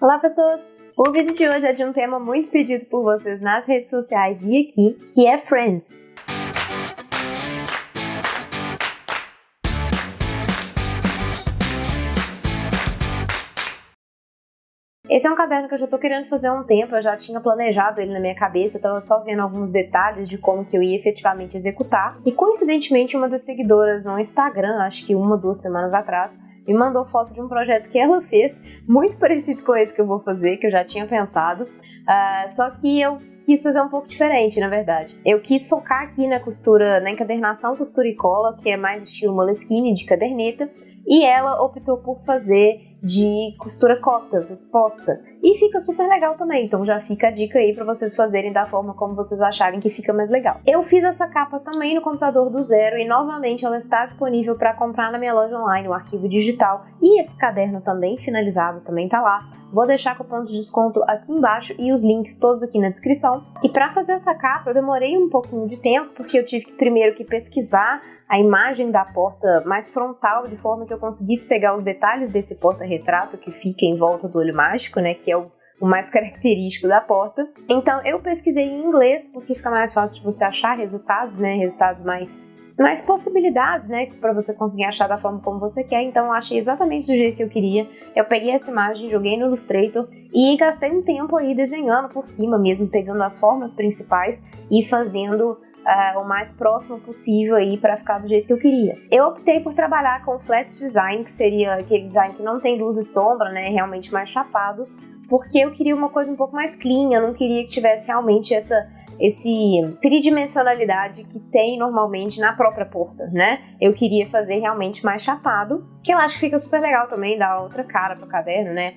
Olá pessoas! O vídeo de hoje é de um tema muito pedido por vocês nas redes sociais e aqui, que é Friends. Esse é um caderno que eu já tô querendo fazer há um tempo, eu já tinha planejado ele na minha cabeça, eu tava só vendo alguns detalhes de como que eu ia efetivamente executar. E coincidentemente uma das seguidoras no Instagram, acho que 1 ou 2 semanas atrás, me mandou foto de um projeto que ela fez, muito parecido com esse que eu vou fazer, que eu já tinha pensado. Só que eu quis fazer um pouco diferente, na verdade. Eu quis focar aqui na costura, na encadernação costura e cola, que é mais estilo Moleskine de caderneta, e ela optou por fazer de costura cota, exposta. E fica super legal também, então já fica a dica aí pra vocês fazerem da forma como vocês acharem que fica mais legal. Eu fiz essa capa também no computador do zero e novamente ela está disponível para comprar na minha loja online, o arquivo digital. E esse caderno também finalizado, também tá lá. Vou deixar cupom de desconto aqui embaixo e os links todos aqui na descrição. E para fazer essa capa eu demorei um pouquinho de tempo, porque eu tive primeiro que pesquisar a imagem da porta mais frontal, de forma que eu conseguisse pegar os detalhes desse porta-retrato que fica em volta do olho mágico, né, que é o mais característico da porta. Então eu pesquisei em inglês, porque fica mais fácil de você achar resultados, né, resultados mais possibilidades, né, para você conseguir achar da forma como você quer. Então eu achei exatamente do jeito que eu queria. Eu peguei essa imagem, joguei no Illustrator e gastei um tempo aí desenhando por cima mesmo, pegando as formas principais e fazendo o mais próximo possível aí para ficar do jeito que eu queria. Eu optei por trabalhar com flat design, que seria aquele design que não tem luz e sombra, né, realmente mais chapado, porque eu queria uma coisa um pouco mais clean, eu não queria que tivesse realmente esse tridimensionalidade que tem normalmente na própria porta, né? Eu queria fazer realmente mais chapado, que eu acho que fica super legal também, dá outra cara pro caderno, né?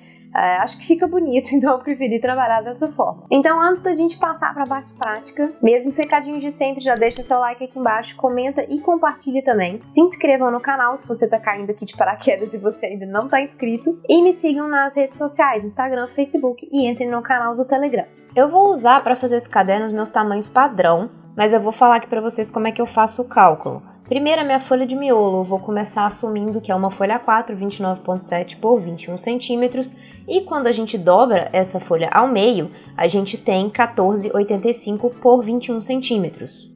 Acho que fica bonito, então eu preferi trabalhar dessa forma. Então, antes da gente passar para a parte prática, mesmo secadinho de sempre, já deixa seu like aqui embaixo, comenta e compartilha também. Se inscrevam no canal se você tá caindo aqui de paraquedas e você ainda não tá inscrito. E me sigam nas redes sociais, Instagram, Facebook e entrem no canal do Telegram. Eu vou usar para fazer esse caderno os meus tamanhos padrão, mas eu vou falar aqui para vocês como é que eu faço o cálculo. Primeiro, a minha folha de miolo, eu vou começar assumindo que é uma folha A4, 29,7 por 21 centímetros, e quando a gente dobra essa folha ao meio, a gente tem 14,85 por 21 centímetros.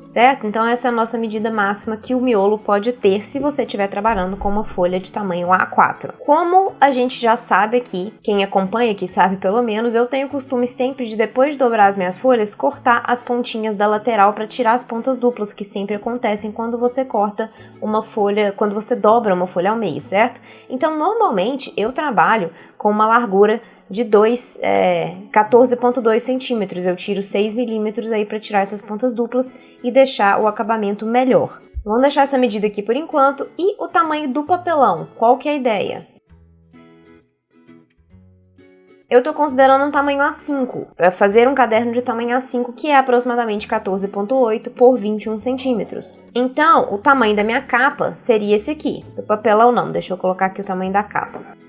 Certo? Então essa é a nossa medida máxima que o miolo pode ter se você estiver trabalhando com uma folha de tamanho A4. Como a gente já sabe aqui, quem acompanha aqui sabe pelo menos, eu tenho o costume sempre de, depois de dobrar as minhas folhas, cortar as pontinhas da lateral para tirar as pontas duplas, que sempre acontecem quando você corta uma folha, quando você dobra uma folha ao meio, certo? Então normalmente eu trabalho com uma largura de 14,2 centímetros. Eu tiro 6 milímetros aí para tirar essas pontas duplas e deixar o acabamento melhor. Vamos deixar essa medida aqui por enquanto. E o tamanho do papelão, qual que é a ideia? Eu estou considerando um tamanho A5, para fazer um caderno de tamanho A5, que é aproximadamente 14,8 por 21 centímetros. Então, o tamanho da minha capa seria esse aqui. Do papelão não, deixa eu colocar aqui o tamanho da capa.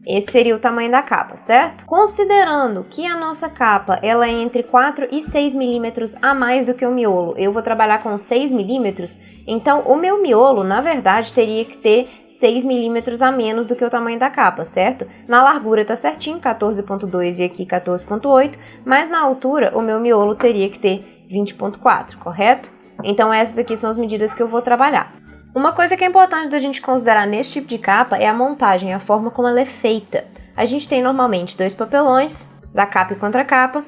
Esse seria o tamanho da capa, certo? Considerando que a nossa capa ela é entre 4 e 6 milímetros a mais do que o miolo, eu vou trabalhar com 6 milímetros, então o meu miolo, na verdade, teria que ter 6 milímetros a menos do que o tamanho da capa, certo? Na largura tá certinho, 14,2 e aqui 14,8, mas na altura o meu miolo teria que ter 20,4, correto? Então essas aqui são as medidas que eu vou trabalhar. Uma coisa que é importante da gente considerar nesse tipo de capa é a montagem, a forma como ela é feita. A gente tem normalmente 2 papelões, da capa e contracapa,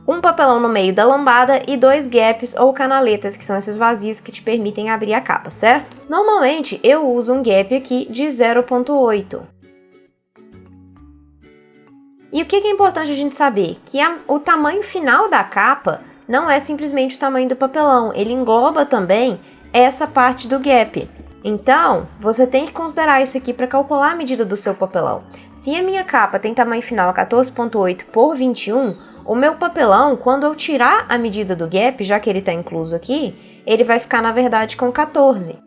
um papelão no meio da lambada e 2 gaps ou canaletas, que são esses vazios que te permitem abrir a capa, certo? Normalmente eu uso um gap aqui de 0,8. E o que é importante a gente saber? Que o tamanho final da capa não é simplesmente o tamanho do papelão, ele engloba também essa parte do gap. Então, você tem que considerar isso aqui para calcular a medida do seu papelão. Se a minha capa tem tamanho final 14,8 por 21, o meu papelão, quando eu tirar a medida do gap, já que ele está incluso aqui, ele vai ficar, na verdade, com 14.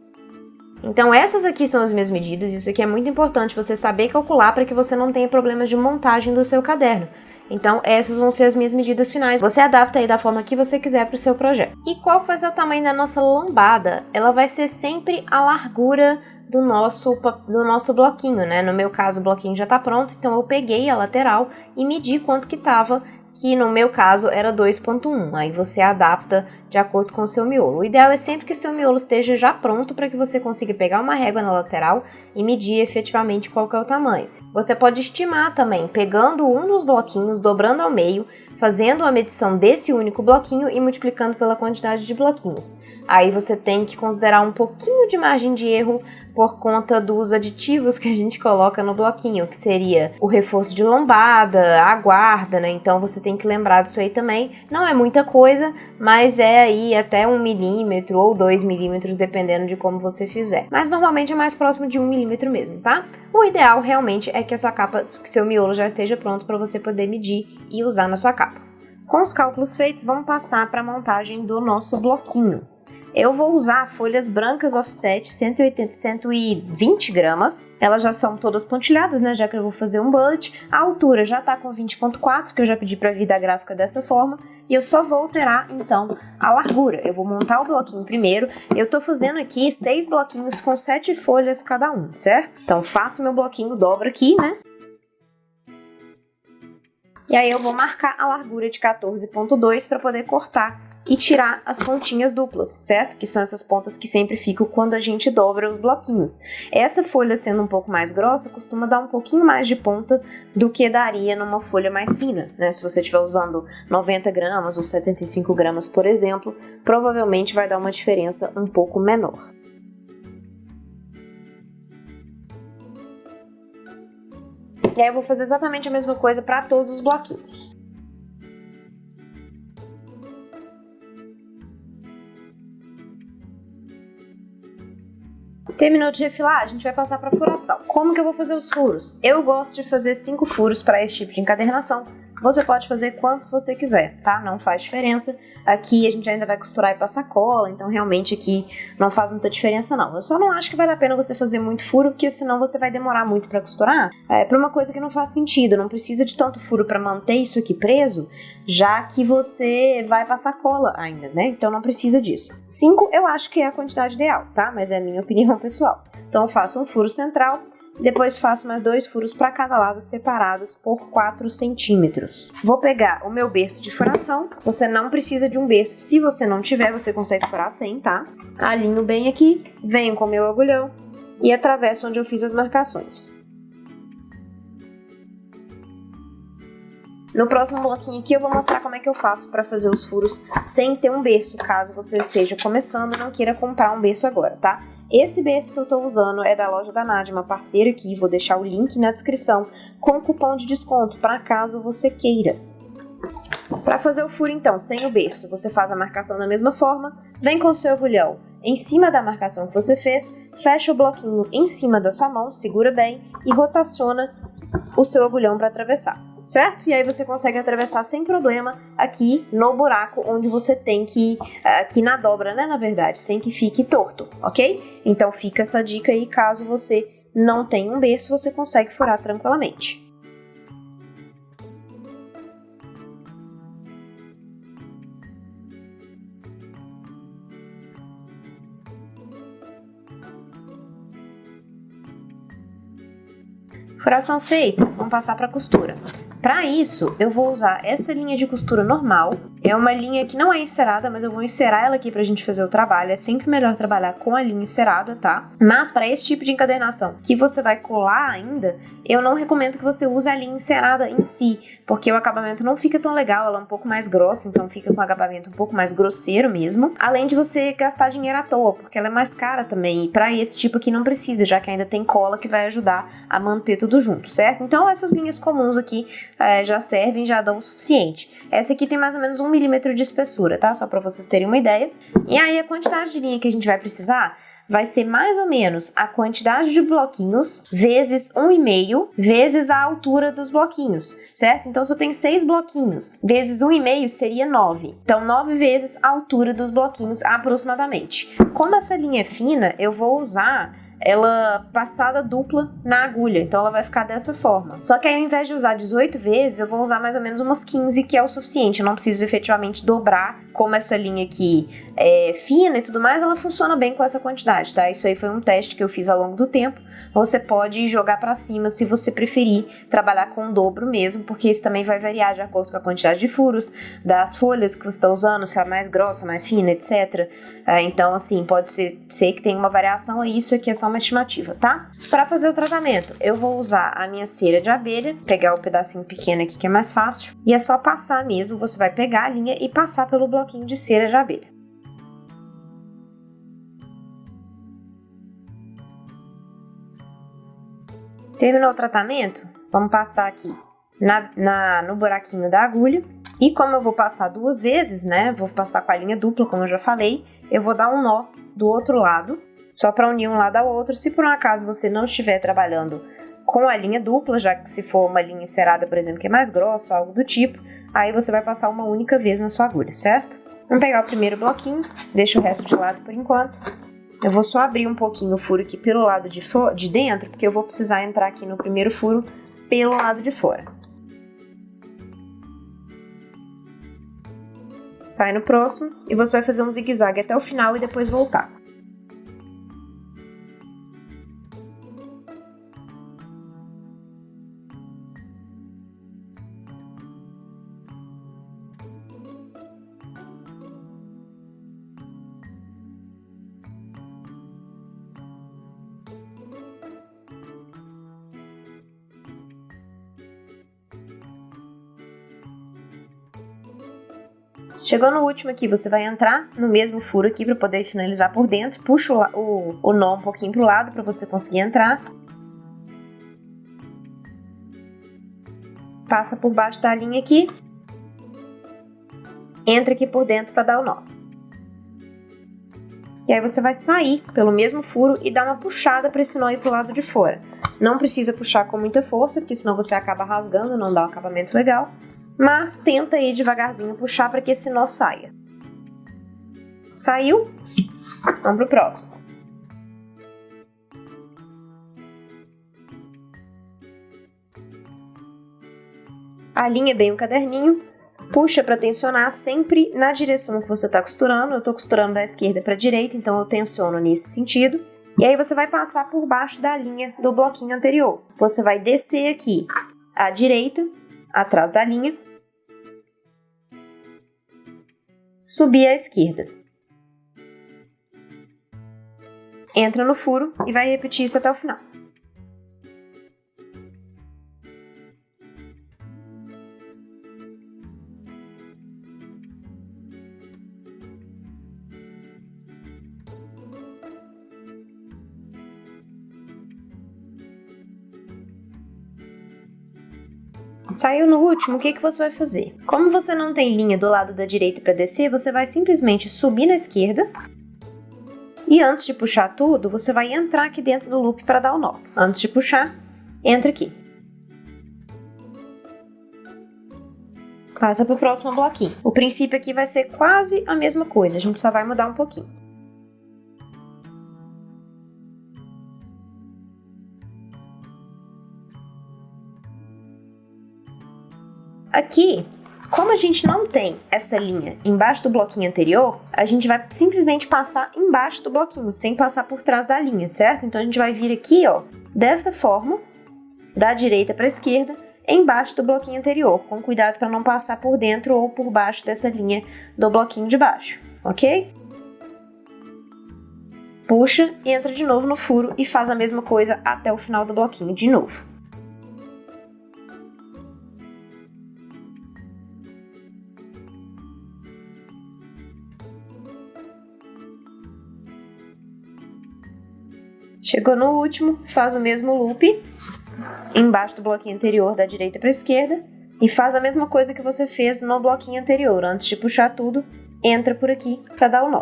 Então, essas aqui são as minhas medidas, isso aqui é muito importante você saber calcular para que você não tenha problemas de montagem do seu caderno. Então essas vão ser as minhas medidas finais. Você adapta aí da forma que você quiser para o seu projeto. E qual vai ser o tamanho da nossa lombada? Ela vai ser sempre a largura do nosso bloquinho, né? No meu caso, o bloquinho já tá pronto, então eu peguei a lateral e medi quanto que tava, que no meu caso era 2,1. Aí você adapta de acordo com o seu miolo. O ideal é sempre que o seu miolo esteja já pronto para que você consiga pegar uma régua na lateral e medir efetivamente qual que é o tamanho. Você pode estimar também, pegando um dos bloquinhos, dobrando ao meio, fazendo a medição desse único bloquinho e multiplicando pela quantidade de bloquinhos. Aí você tem que considerar um pouquinho de margem de erro por conta dos aditivos que a gente coloca no bloquinho, que seria o reforço de lombada, a guarda, né? Então você tem que lembrar disso aí também. Não é muita coisa, mas é aí até 1 milímetro ou 2 milímetros, dependendo de como você fizer. Mas normalmente é mais próximo de 1 milímetro mesmo, tá? O ideal realmente é que a sua capa, que seu miolo já esteja pronto para você poder medir e usar na sua capa. Com os cálculos feitos, vamos passar para a montagem do nosso bloquinho. Eu vou usar folhas brancas offset 120 gramas. Elas já são todas pontilhadas, né? Já que eu vou fazer um bullet. A altura já tá com 20,4, que eu já pedi para vir da gráfica dessa forma. E eu só vou alterar, então, a largura. Eu vou montar o bloquinho primeiro. Eu tô fazendo aqui 6 bloquinhos com 7 folhas cada um, certo? Então, faço meu bloquinho, dobro aqui, né? E aí eu vou marcar a largura de 14,2 para poder cortar e tirar as pontinhas duplas, certo? Que são essas pontas que sempre ficam quando a gente dobra os bloquinhos. Essa folha sendo um pouco mais grossa, costuma dar um pouquinho mais de ponta do que daria numa folha mais fina, né? Se você estiver usando 90 gramas ou 75 gramas, por exemplo, provavelmente vai dar uma diferença um pouco menor. E aí eu vou fazer exatamente a mesma coisa para todos os bloquinhos. Terminou de refilar, a gente vai passar para furação. Como que eu vou fazer os furos? Eu gosto de fazer 5 furos para esse tipo de encadernação. Você pode fazer quantos você quiser, tá? Não faz diferença. Aqui a gente ainda vai costurar e passar cola, então realmente aqui não faz muita diferença não. Eu só não acho que vale a pena você fazer muito furo, porque senão você vai demorar muito para costurar. Para uma coisa que não faz sentido, não precisa de tanto furo para manter isso aqui preso, já que você vai passar cola ainda, né? Então não precisa disso. 5 eu acho que é a quantidade ideal, tá? Mas é a minha opinião pessoal. Então eu faço um furo central, depois faço mais 2 furos para cada lado separados por 4 centímetros. Vou pegar o meu berço de furação. Você não precisa de um berço. Se você não tiver, você consegue furar sem, tá? Alinho bem aqui, venho com o meu agulhão e atravesso onde eu fiz as marcações. No próximo bloquinho aqui eu vou mostrar como é que eu faço para fazer os furos sem ter um berço, caso você esteja começando e não queira comprar um berço agora, tá? Esse berço que eu tô usando é da loja da Nádia, uma parceira aqui, vou deixar o link na descrição com cupom de desconto, para caso você queira. Para fazer o furo então, sem o berço, você faz a marcação da mesma forma, vem com o seu agulhão em cima da marcação que você fez, fecha o bloquinho em cima da sua mão, segura bem e rotaciona o seu agulhão para atravessar. Certo? E aí você consegue atravessar sem problema aqui no buraco onde você tem que, aqui na dobra, né, na verdade, sem que fique torto, ok? Então fica essa dica aí, caso você não tenha um berço, você consegue furar tranquilamente. Furação feita, vamos passar para a costura. Para isso, eu vou usar essa linha de costura normal. É uma linha que não é encerada, mas eu vou encerar ela aqui pra gente fazer o trabalho. É sempre melhor trabalhar com a linha encerada, tá? Mas para esse tipo de encadernação que você vai colar ainda, eu não recomendo que você use a linha encerada em si, porque o acabamento não fica tão legal, ela é um pouco mais grossa, então fica com um acabamento um pouco mais grosseiro mesmo. Além de você gastar dinheiro à toa, porque ela é mais cara também. E para esse tipo aqui não precisa, já que ainda tem cola que vai ajudar a manter tudo junto, certo? Então essas linhas comuns aqui já servem, já dão o suficiente. Essa aqui tem mais ou menos 1 milímetro de espessura, tá? Só para vocês terem uma ideia. E aí a quantidade de linha que a gente vai precisar vai ser mais ou menos a quantidade de bloquinhos vezes 1,5 vezes a altura dos bloquinhos, certo? Então se eu tenho 6 bloquinhos vezes 1,5 seria 9. Então 9 vezes a altura dos bloquinhos aproximadamente. Como essa linha é fina, eu vou usar ela passada dupla na agulha, então ela vai ficar dessa forma. Só que aí, ao invés de usar 18 vezes, eu vou usar mais ou menos umas 15, que é o suficiente. Eu não preciso efetivamente dobrar, como essa linha aqui é fina e tudo mais, ela funciona bem com essa quantidade, tá? Isso aí foi um teste que eu fiz ao longo do tempo. Você pode jogar pra cima se você preferir trabalhar com o dobro mesmo, porque isso também vai variar de acordo com a quantidade de furos, das folhas que você está usando, se é mais grossa, mais fina, etc. Então, assim, pode ser que tenha uma variação, e isso aqui é só uma estimativa, tá? Para fazer o tratamento, eu vou usar a minha cera de abelha, pegar o pedacinho pequeno aqui que é mais fácil, e é só passar mesmo, você vai pegar a linha e passar pelo bloquinho de cera de abelha. Terminou o tratamento? Vamos passar aqui no buraquinho da agulha, e como eu vou passar 2 vezes, né, vou passar com a linha dupla, como eu já falei, eu vou dar um nó do outro lado, só para unir um lado ao outro. Se por um acaso você não estiver trabalhando com a linha dupla, já que se for uma linha encerada, por exemplo, que é mais grossa ou algo do tipo, aí você vai passar uma única vez na sua agulha, certo? Vamos pegar o primeiro bloquinho, deixa o resto de lado por enquanto. Eu vou só abrir um pouquinho o furo aqui pelo lado de dentro, porque eu vou precisar entrar aqui no primeiro furo pelo lado de fora. Sai no próximo e você vai fazer um zigue-zague até o final e depois voltar. Chegou no último aqui, você vai entrar no mesmo furo aqui para poder finalizar por dentro. Puxa o nó um pouquinho pro lado para você conseguir entrar. Passa por baixo da linha aqui. Entra aqui por dentro para dar o nó. E aí você vai sair pelo mesmo furo e dar uma puxada para esse nó ir pro lado de fora. Não precisa puxar com muita força, porque senão você acaba rasgando, não dá um acabamento legal. Mas tenta aí devagarzinho puxar para que esse nó saia. Saiu? Vamos pro próximo. Alinha bem o caderninho, puxa para tensionar sempre na direção que você está costurando. Eu estou costurando da esquerda para a direita, então eu tensiono nesse sentido. E aí você vai passar por baixo da linha do bloquinho anterior. Você vai descer aqui à direita, atrás da linha, subir à esquerda. Entra no furo e vai repetir isso até o final. Saiu no último, o que você vai fazer? Como você não tem linha do lado da direita para descer, você vai simplesmente subir na esquerda e antes de puxar tudo, você vai entrar aqui dentro do loop para dar o nó. Antes de puxar, entra aqui. Passa para o próximo bloquinho. O princípio aqui vai ser quase a mesma coisa, a gente só vai mudar um pouquinho. Aqui, como a gente não tem essa linha embaixo do bloquinho anterior, a gente vai simplesmente passar embaixo do bloquinho, sem passar por trás da linha, certo? Então a gente vai vir aqui, ó, dessa forma, da direita para a esquerda, embaixo do bloquinho anterior, com cuidado para não passar por dentro ou por baixo dessa linha do bloquinho de baixo, ok? Puxa, entra de novo no furo e faz a mesma coisa até o final do bloquinho de novo. Chegou no último, faz o mesmo loop embaixo do bloquinho anterior da direita para a esquerda e faz a mesma coisa que você fez no bloquinho anterior. Antes de puxar tudo, entra por aqui para dar o nó.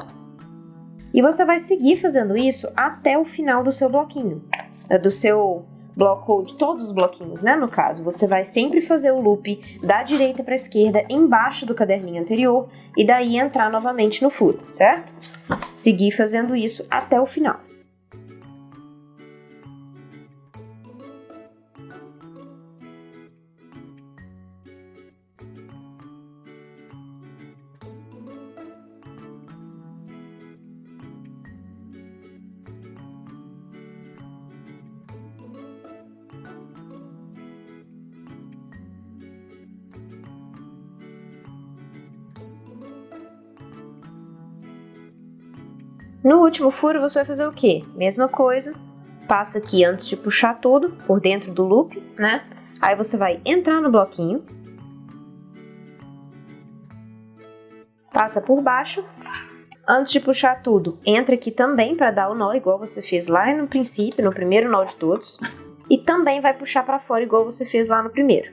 E você vai seguir fazendo isso até o final do seu bloquinho, do seu bloco, de todos os bloquinhos, né? No caso, você vai sempre fazer o loop da direita para a esquerda embaixo do caderninho anterior e daí entrar novamente no furo, certo? Seguir fazendo isso até o final. No último furo você vai fazer o quê? Mesma coisa, passa aqui antes de puxar tudo por dentro do loop, né? Aí você vai entrar no bloquinho, passa por baixo, antes de puxar tudo, entra aqui também para dar o nó, igual você fez lá no princípio, no primeiro nó de todos, e também vai puxar para fora igual você fez lá no primeiro.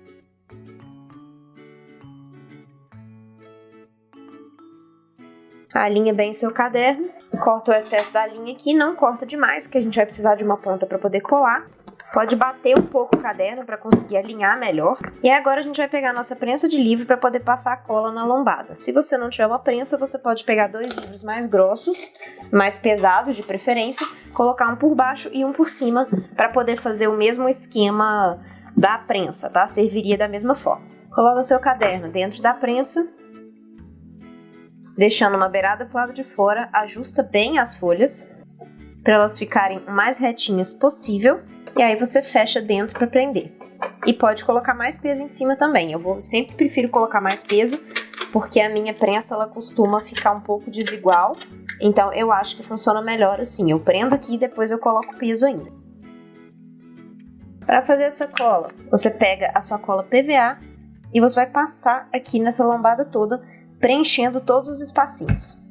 Alinha bem seu caderno, corta o excesso da linha aqui, não corta demais, porque a gente vai precisar de uma ponta para poder colar. Pode bater um pouco o caderno para conseguir alinhar melhor. E agora a gente vai pegar a nossa prensa de livro para poder passar a cola na lombada. Se você não tiver uma prensa, você pode pegar 2 livros mais grossos, mais pesados de preferência, colocar um por baixo e um por cima para poder fazer o mesmo esquema da prensa, tá? Serviria da mesma forma. Coloca seu caderno dentro da prensa, deixando uma beirada pro lado de fora, ajusta bem as folhas para elas ficarem o mais retinhas possível. E aí você fecha dentro para prender. E pode colocar mais peso em cima também. Sempre prefiro colocar mais peso, porque a minha prensa ela costuma ficar um pouco desigual. Então eu acho que funciona melhor assim. Eu prendo aqui e depois eu coloco peso ainda. Para fazer essa cola, você pega a sua cola PVA e você vai passar aqui nessa lombada toda, preenchendo todos os espacinhos.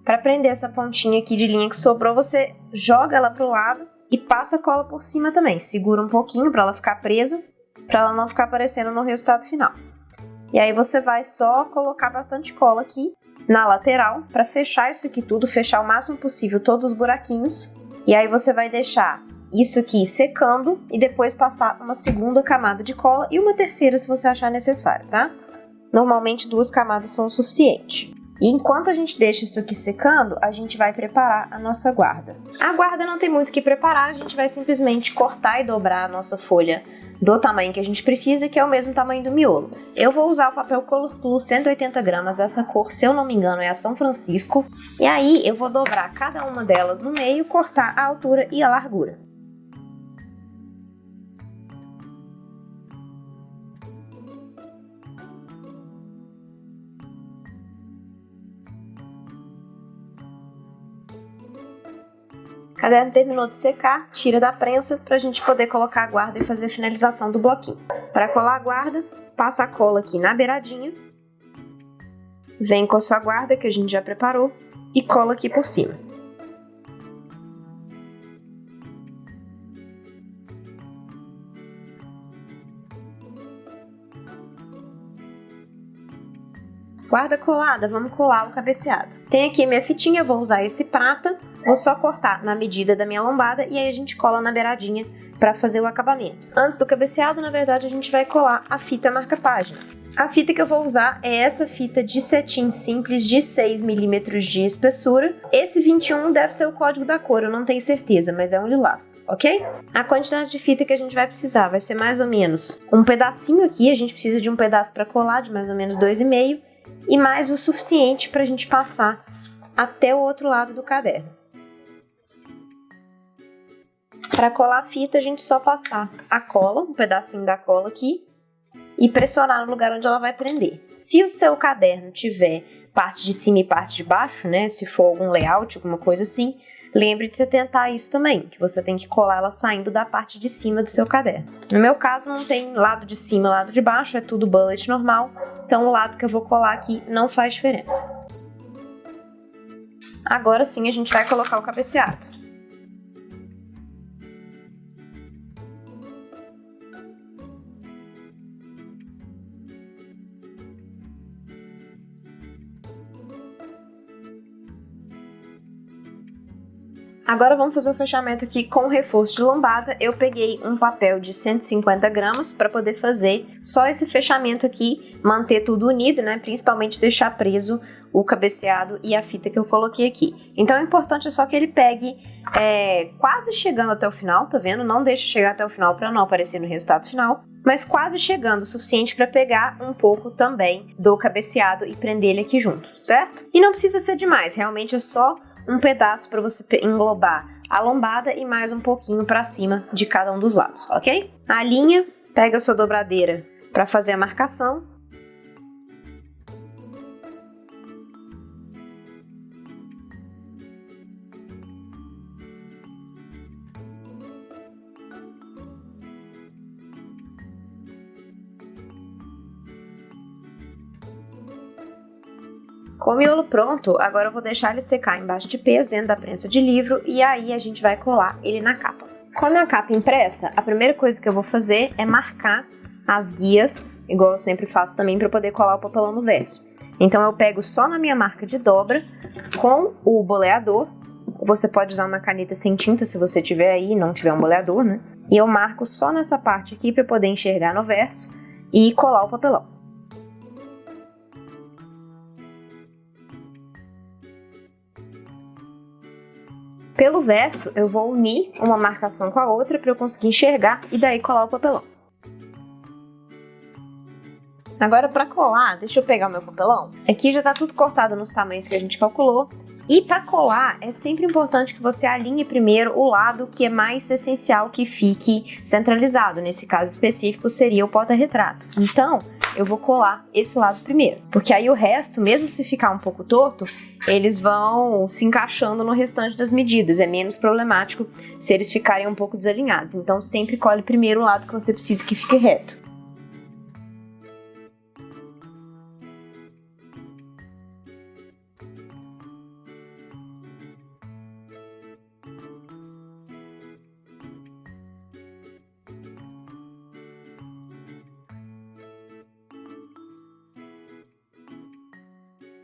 Para prender essa pontinha aqui de linha que sobrou, você joga ela pro lado e passa a cola por cima também. Segura um pouquinho para ela ficar presa, para ela não ficar aparecendo no resultado final. E aí você vai só colocar bastante cola aqui na lateral para fechar isso aqui tudo, fechar o máximo possível todos os buraquinhos. E aí você vai deixar isso aqui secando e depois passar uma segunda camada de cola e uma terceira se você achar necessário, tá? Normalmente 2 camadas são o suficiente. E enquanto a gente deixa isso aqui secando, a gente vai preparar a nossa guarda. A guarda não tem muito o que preparar, a gente vai simplesmente cortar e dobrar a nossa folha do tamanho que a gente precisa, que é o mesmo tamanho do miolo. Eu vou usar o papel Color Plus 180 gramas, essa cor, se eu não me engano, é a São Francisco. E aí eu vou dobrar cada uma delas no meio, cortar a altura e a largura. O caderno terminou de secar, tira da prensa para a gente poder colocar a guarda e fazer a finalização do bloquinho. Para colar a guarda, passa a cola aqui na beiradinha, vem com a sua guarda que a gente já preparou e cola aqui por cima. Guarda colada, vamos colar o cabeceado. Tem aqui minha fitinha, vou usar esse prata. Vou só cortar na medida da minha lombada e aí a gente cola na beiradinha para fazer o acabamento. Antes do cabeceado, na verdade, a gente vai colar a fita marca-página. A fita que eu vou usar é essa fita de cetim simples de 6 milímetros de espessura. Esse 21 deve ser o código da cor, eu não tenho certeza, mas é um lilás, ok? A quantidade de fita que a gente vai precisar vai ser mais ou menos um pedacinho aqui, a gente precisa de um pedaço para colar, de mais ou menos 2,5, e mais o suficiente para a gente passar até o outro lado do caderno. Para colar a fita, a gente só passar a cola, um pedacinho da cola aqui, e pressionar no lugar onde ela vai prender. Se o seu caderno tiver parte de cima e parte de baixo, né, se for algum layout, alguma coisa assim, lembre de você tentar isso também, que você tem que colar ela saindo da parte de cima do seu caderno. No meu caso, não tem lado de cima e lado de baixo, é tudo bullet normal, então o lado que eu vou colar aqui não faz diferença. Agora sim a gente vai colocar o cabeceado. Agora vamos fazer o fechamento aqui com o reforço de lombada. Eu peguei um papel de 150 gramas para poder fazer só esse fechamento aqui, manter tudo unido, né? Principalmente deixar preso o cabeceado e a fita que eu coloquei aqui. Então o importante é só que ele pegue quase chegando até o final, tá vendo? Não deixe chegar até o final para não aparecer no resultado final, mas quase chegando o suficiente para pegar um pouco também do cabeceado e prender ele aqui junto, certo? E não precisa ser demais, realmente é só um pedaço para você englobar a lombada e mais um pouquinho para cima de cada um dos lados, ok? A linha, pega a sua dobradeira para fazer a marcação. Com o miolo pronto, agora eu vou deixar ele secar embaixo de peso dentro da prensa de livro e aí a gente vai colar ele na capa. Com a minha capa impressa, a primeira coisa que eu vou fazer é marcar as guias, igual eu sempre faço também para poder colar o papelão no verso. Então eu pego só na minha marca de dobra com o boleador, você pode usar uma caneta sem tinta se você tiver aí, não tiver um boleador, né? E eu marco só nessa parte aqui para poder enxergar no verso e colar o papelão. Pelo verso, eu vou unir uma marcação com a outra para eu conseguir enxergar e daí colar o papelão. Agora para colar, deixa eu pegar o meu papelão. Aqui já tá tudo cortado nos tamanhos que a gente calculou. E para colar, é sempre importante que você alinhe primeiro o lado que é mais essencial que fique centralizado. Nesse caso específico, seria o porta-retrato. Então, eu vou colar esse lado primeiro. Porque aí o resto, mesmo se ficar um pouco torto, eles vão se encaixando no restante das medidas. É menos problemático se eles ficarem um pouco desalinhados. Então, sempre cole primeiro o lado que você precisa que fique reto.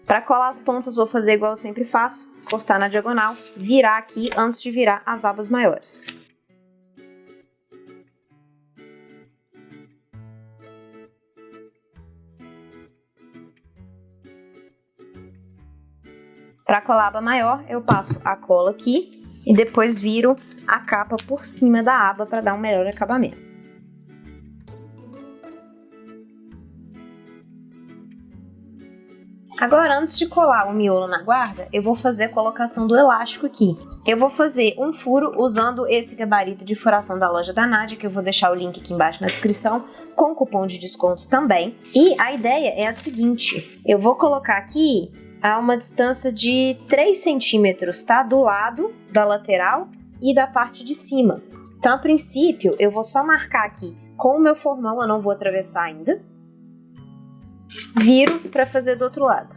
Para colar as pontas, vou fazer igual eu sempre faço, cortar na diagonal, virar aqui antes de virar as abas maiores. Para colar a aba maior, eu passo a cola aqui e depois viro a capa por cima da aba para dar um melhor acabamento. Agora, antes de colar o miolo na guarda, eu vou fazer a colocação do elástico aqui. Eu vou fazer um furo usando esse gabarito de furação da loja da Nádia, que eu vou deixar o link aqui embaixo na descrição, com cupom de desconto também. E a ideia é a seguinte, eu vou colocar aqui a uma distância de 3 centímetros, tá? Do lado da lateral e da parte de cima. Então, a princípio, eu vou só marcar aqui com o meu formão, eu não vou atravessar ainda. Viro para fazer do outro lado.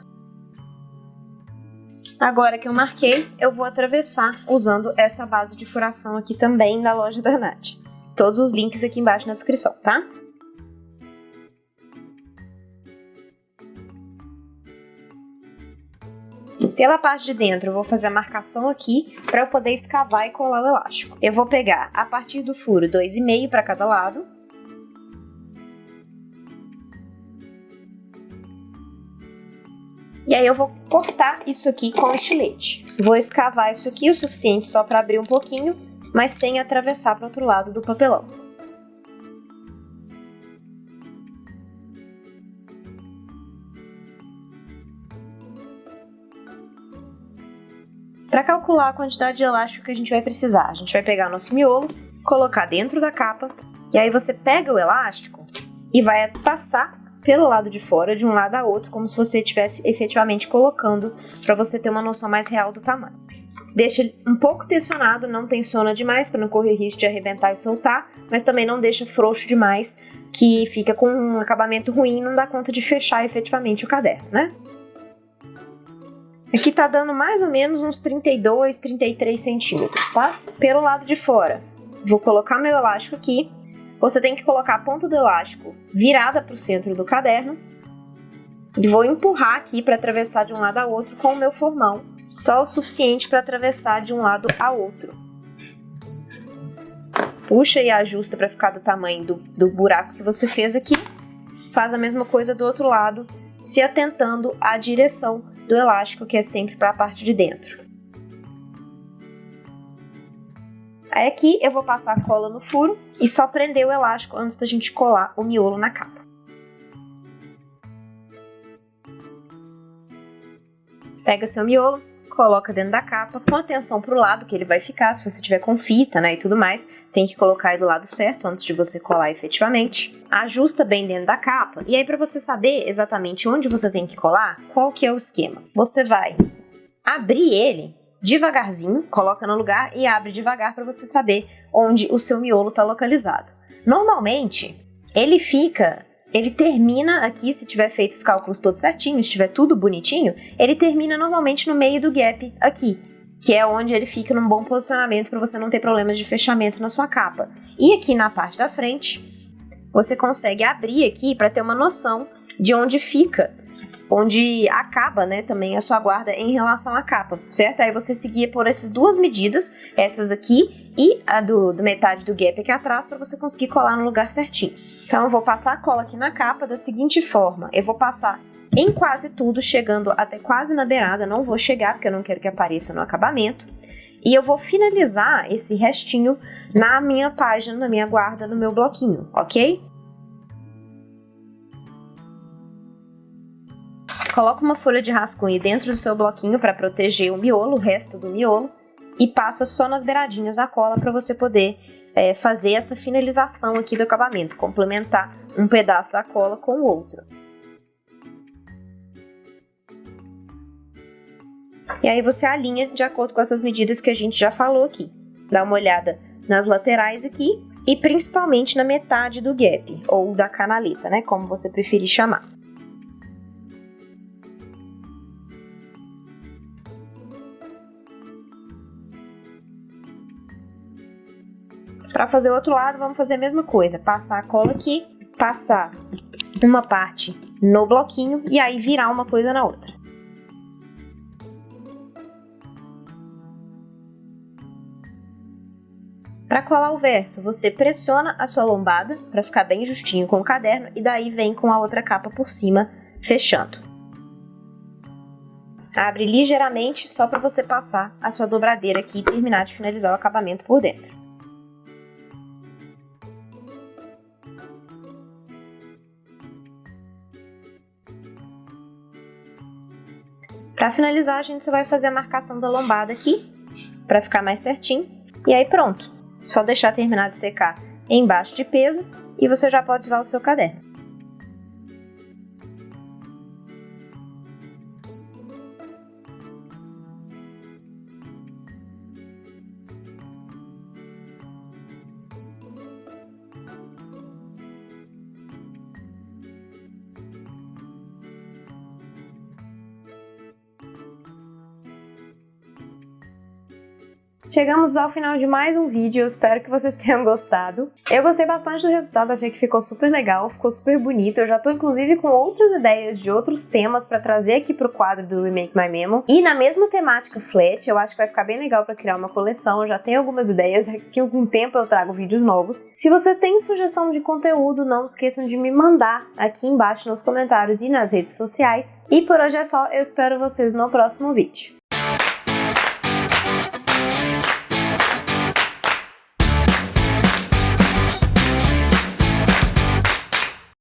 Agora que eu marquei, eu vou atravessar usando essa base de furação aqui também da loja da Nath. Todos os links aqui embaixo na descrição, tá? Pela parte de dentro, eu vou fazer a marcação aqui para eu poder escavar e colar o elástico. Eu vou pegar a partir do furo 2,5 para cada lado. E aí eu vou cortar isso aqui com o estilete. Vou escavar isso aqui o suficiente só para abrir um pouquinho, mas sem atravessar para o outro lado do papelão. Para calcular a quantidade de elástico que a gente vai precisar, a gente vai pegar nosso miolo, colocar dentro da capa, e aí você pega o elástico e vai passar pelo lado de fora, de um lado a outro, como se você estivesse efetivamente colocando, para você ter uma noção mais real do tamanho. Deixa ele um pouco tensionado, não tensiona demais, para não correr risco de arrebentar e soltar, mas também não deixa frouxo demais, que fica com um acabamento ruim e não dá conta de fechar efetivamente o caderno, né? Aqui tá dando mais ou menos uns 32, 33 centímetros, tá? Pelo lado de fora, vou colocar meu elástico aqui. Você tem que colocar a ponta do elástico virada para o centro do caderno. E vou empurrar aqui para atravessar de um lado a outro com o meu formão. Só o suficiente para atravessar de um lado a outro. Puxa e ajusta para ficar do tamanho do buraco que você fez aqui. Faz a mesma coisa do outro lado, se atentando à direção do elástico, que é sempre para a parte de dentro. Aí aqui eu vou passar a cola no furo e só prender o elástico antes da gente colar o miolo na capa. Pega seu miolo, coloca dentro da capa, com atenção pro lado que ele vai ficar, se você tiver com fita, né, e tudo mais, tem que colocar aí do lado certo antes de você colar efetivamente. Ajusta bem dentro da capa, e aí para você saber exatamente onde você tem que colar, qual que é o esquema? Você vai abrir ele devagarzinho, coloca no lugar e abre devagar para você saber onde o seu miolo está localizado. Normalmente, ele termina aqui, se tiver feito os cálculos todos certinhos, se tiver tudo bonitinho, ele termina normalmente no meio do gap aqui, que é onde ele fica num bom posicionamento para você não ter problemas de fechamento na sua capa. E aqui na parte da frente, você consegue abrir aqui para ter uma noção de onde fica, onde acaba, né, também a sua guarda em relação à capa, certo? Aí você seguia por essas duas medidas, essas aqui e a do metade do gap aqui atrás, para você conseguir colar no lugar certinho. Então eu vou passar a cola aqui na capa da seguinte forma, eu vou passar em quase tudo, chegando até quase na beirada, não vou chegar porque eu não quero que apareça no acabamento, e eu vou finalizar esse restinho na minha página, na minha guarda, no meu bloquinho, ok? Coloca uma folha de rascunho dentro do seu bloquinho para proteger o miolo, o resto do miolo, e passa só nas beiradinhas a cola para você poder fazer essa finalização aqui do acabamento, complementar um pedaço da cola com o outro. E aí você alinha de acordo com essas medidas que a gente já falou aqui. Dá uma olhada nas laterais aqui e principalmente na metade do gap, ou da canaleta, né, como você preferir chamar. Para fazer o outro lado, vamos fazer a mesma coisa. Passar a cola aqui, passar uma parte no bloquinho e aí virar uma coisa na outra. Para colar o verso, você pressiona a sua lombada para ficar bem justinho com o caderno e daí vem com a outra capa por cima, fechando. Abre ligeiramente só para você passar a sua dobradeira aqui e terminar de finalizar o acabamento por dentro. Para finalizar, a gente só vai fazer a marcação da lombada aqui, para ficar mais certinho, e aí pronto. Só deixar terminar de secar embaixo de peso e você já pode usar o seu caderno. Chegamos ao final de mais um vídeo, eu espero que vocês tenham gostado. Eu gostei bastante do resultado, achei que ficou super legal, ficou super bonito. Eu já tô inclusive com outras ideias de outros temas pra trazer aqui pro quadro do Remake My Memo. E na mesma temática flat, eu acho que vai ficar bem legal pra criar uma coleção. Eu já tenho algumas ideias, daqui a algum tempo eu trago vídeos novos. Se vocês têm sugestão de conteúdo, não esqueçam de me mandar aqui embaixo nos comentários e nas redes sociais. E por hoje é só, eu espero vocês no próximo vídeo.